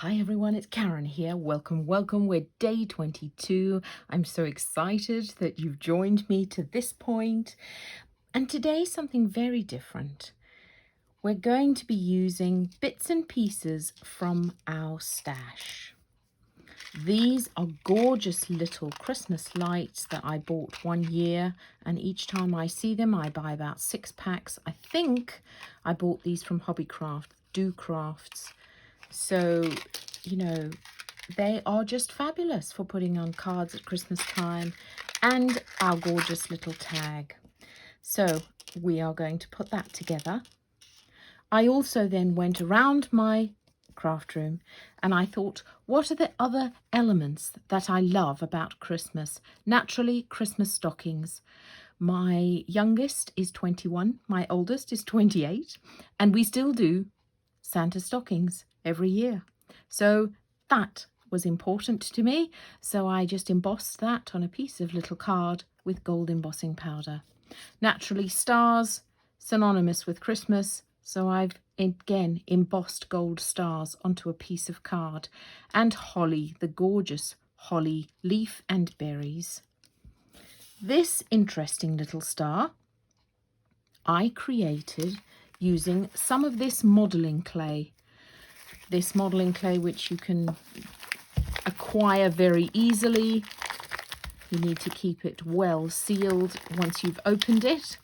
Hi everyone, it's Karen here. Welcome. We're day 22. I'm so excited that you've joined me to this point. And today, something very different. We're going to be using bits and pieces from our stash. These are gorgeous little Christmas lights that I bought one year, and each time I see them, I buy about 6 packs. I think I bought these from Hobbycraft, Do Crafts. So, they are just fabulous for putting on cards at Christmas time, and our gorgeous little tag. So we are going to put that together. I also then went around my craft room and I thought, what are the other elements that I love about Christmas? Naturally, Christmas stockings. My youngest is 21, my oldest is 28, and we still do Santa stockings every year. So that was important to me. So I just embossed that on a piece of little card with gold embossing powder. Naturally, stars, synonymous with Christmas. So I've again embossed gold stars onto a piece of card. And holly, the gorgeous holly leaf and berries. This interesting little star I created using some of this modelling clay. This modelling clay which you can acquire very easily. You need to keep it well sealed once you've opened it.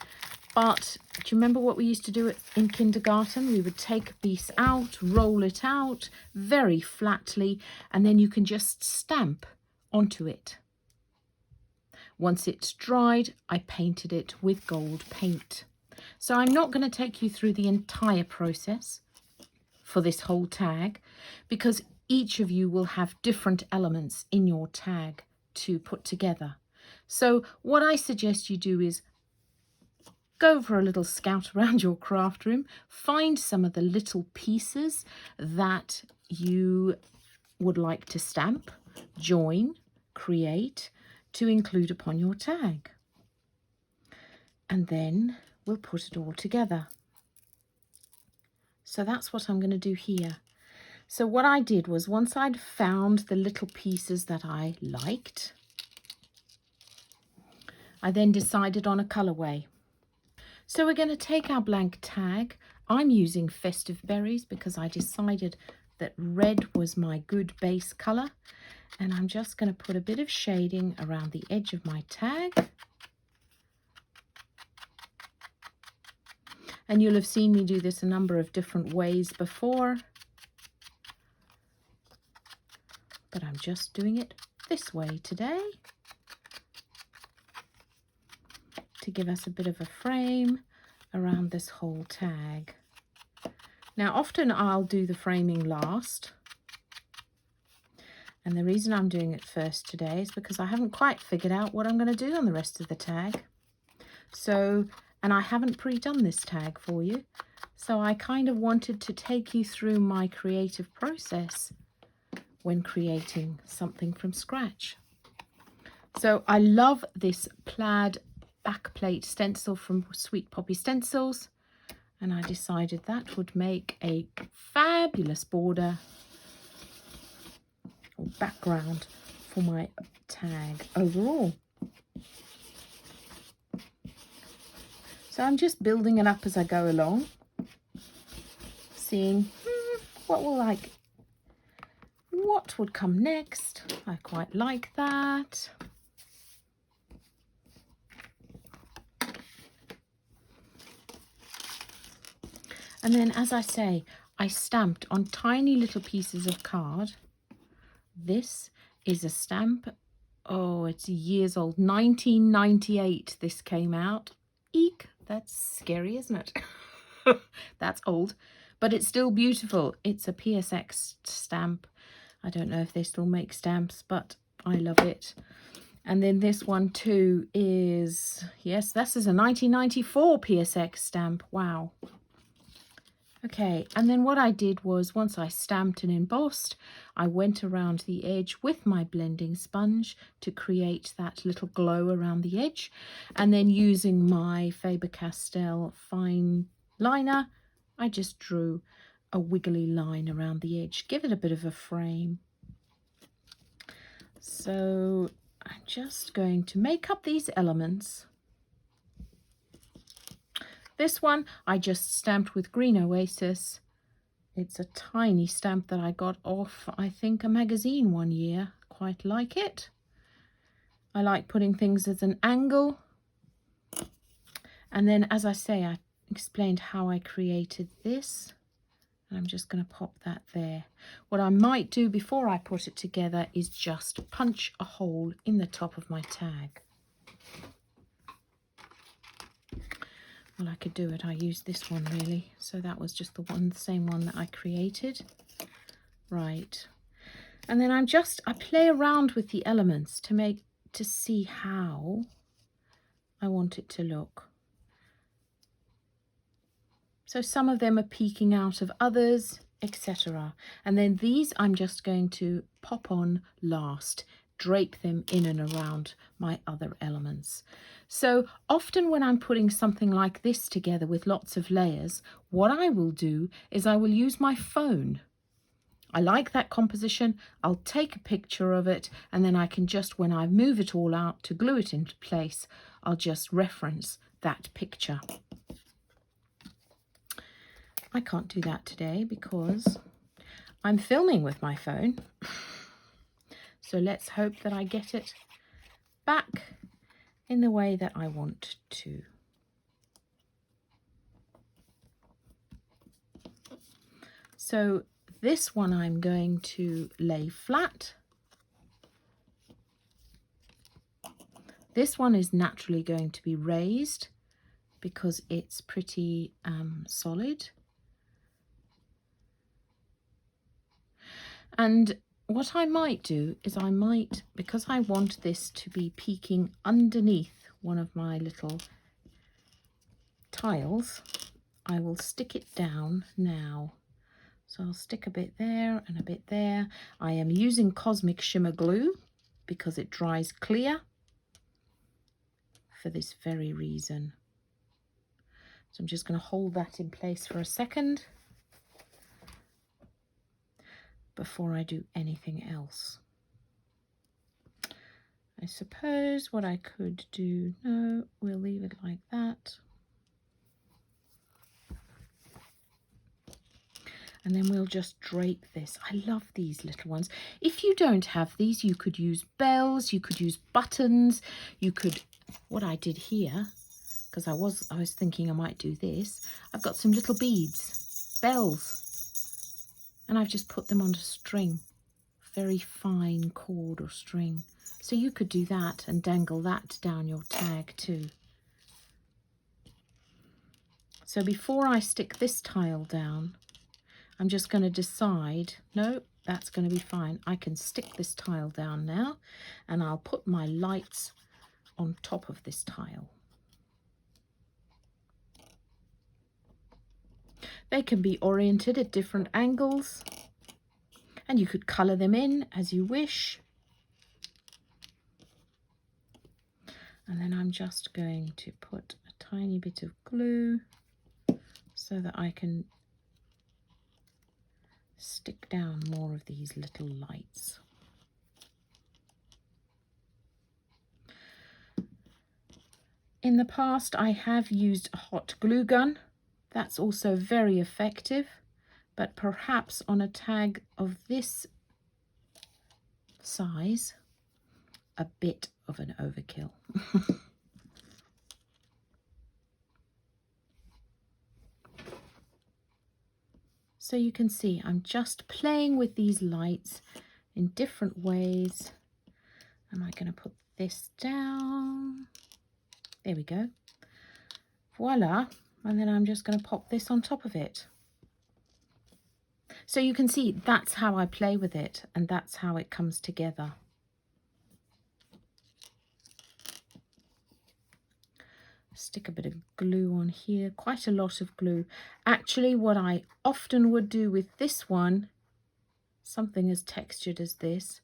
But do you remember what we used to do in kindergarten? We would take a piece out, roll it out very flatly, and then you can just stamp onto it. Once it's dried, I painted it with gold paint. So I'm not going to take you through the entire process for this whole tag, because each of you will have different elements in your tag to put together. So what I suggest you do is go for a little scout around your craft room, find some of the little pieces that you would like to stamp, join, create, to include upon your tag. And then we'll put it all together. So that's what I'm going to do here. So what I did was, once I'd found the little pieces that I liked, I then decided on a colorway. So we're going to take our blank tag. I'm using Festive Berries because I decided that red was my good base color. And I'm just going to put a bit of shading around the edge of my tag. And you'll have seen me do this a number of different ways before, but I'm just doing it this way today to give us a bit of a frame around this whole tag. Now, often I'll do the framing last, and the reason I'm doing it first today is because I haven't quite figured out what I'm going to do on the rest of the tag. And I haven't pre-done this tag for you, so I kind of wanted to take you through my creative process when creating something from scratch. So I love this plaid backplate stencil from Sweet Poppy Stencils, and I decided that would make a fabulous border or background for my tag overall. So I'm just building it up as I go along, seeing what would come next. I quite like that. And then, as I say, I stamped on tiny little pieces of card. This is a stamp. Oh, it's years old. 1998 this came out. Eek, that's scary, isn't it? That's old, but it's still beautiful. It's a PSX stamp. I don't know if they still make stamps, but I love it. And then this one too is, yes, this is a 1994 PSX stamp. Wow. Okay, and then what I did was, once I stamped and embossed, I went around the edge with my blending sponge to create that little glow around the edge. And then using my Faber-Castell fine liner, I just drew a wiggly line around the edge. Give it a bit of a frame. So I'm just going to make up these elements. This one I just stamped with Green Oasis. It's a tiny stamp that I got off, I think, a magazine one year. Quite like it. I like putting things at an angle. And then, as I say, I explained how I created this. And I'm just going to pop that there. What I might do before I put it together is just punch a hole in the top of my tag. Well, I could do it. I used this one really. So that was just the same one that I created. Right. And then I play around with the elements to see how I want it to look. So some of them are peeking out of others, etc. And then these I'm just going to pop on last, drape them in and around my other elements. So often when I'm putting something like this together with lots of layers, what I will do is I will use my phone. I like that composition. I'll take a picture of it, and then I can just, when I move it all out to glue it into place, I'll just reference that picture. I can't do that today because I'm filming with my phone. So let's hope that I get it back in the way that I want to. So this one I'm going to lay flat. This one is naturally going to be raised because it's pretty solid. And what I might do is because I want this to be peeking underneath one of my little tiles, I will stick it down now. So I'll stick a bit there and a bit there. I am using Cosmic Shimmer glue because it dries clear for this very reason. So I'm just going to hold that in place for a second before I do anything else. I suppose what I could do, no, we'll leave it like that. And then we'll just drape this. I love these little ones. If you don't have these, you could use bells, you could use buttons, you could, what I did here, because I was thinking I might do this, I've got some little beads, bells, and I've just put them on a string, very fine cord or string. So you could do that and dangle that down your tag too. So before I stick this tile down, I'm just going to decide, no, that's going to be fine. I can stick this tile down now, and I'll put my lights on top of this tile. They can be oriented at different angles, and you could colour them in as you wish. And then I'm just going to put a tiny bit of glue so that I can stick down more of these little lights. In the past, I have used a hot glue gun. That's also very effective, but perhaps on a tag of this size, a bit of an overkill. So you can see I'm just playing with these lights in different ways. Am I going to put this down? There we go. Voila. And then I'm just going to pop this on top of it. So you can see that's how I play with it, and that's how it comes together. Stick a bit of glue on here, quite a lot of glue. Actually, what I often would do with this one, something as textured as this,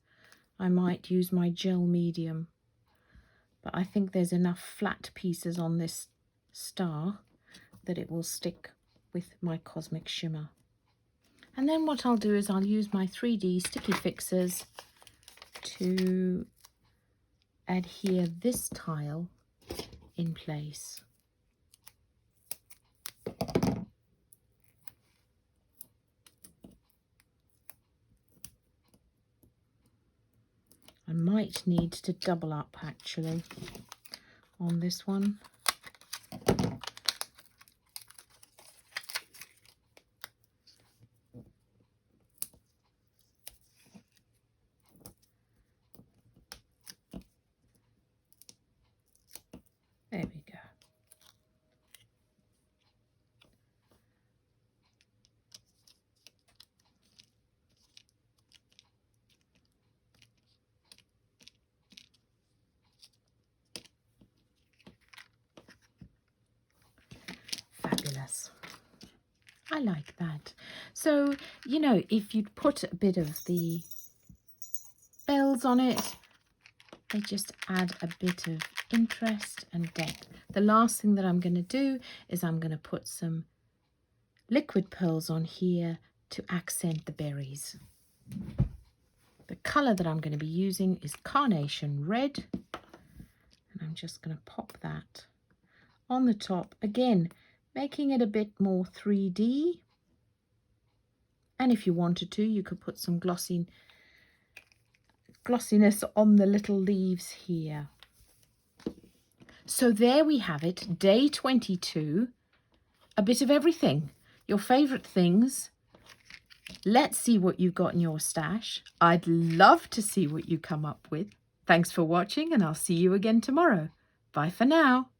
I might use my gel medium. But I think there's enough flat pieces on this star that it will stick with my Cosmic Shimmer. And then what I'll do is I'll use my 3D sticky fixers to adhere this tile in place. I might need to double up actually on this one. There we go. Fabulous. I like that. So, you know, if you'd put a bit of the bells on it, they just add a bit of interest and depth. The last thing that I'm going to do is I'm going to put some liquid pearls on here to accent the berries. The colour that I'm going to be using is Carnation Red, and I'm just going to pop that on the top, again making it a bit more 3D, and if you wanted to you could put some glossiness on the little leaves here. So there we have it, day 22, a bit of everything, your favourite things. Let's see what you've got in your stash. I'd love to see what you come up with. Thanks for watching, and I'll see you again tomorrow. Bye for now.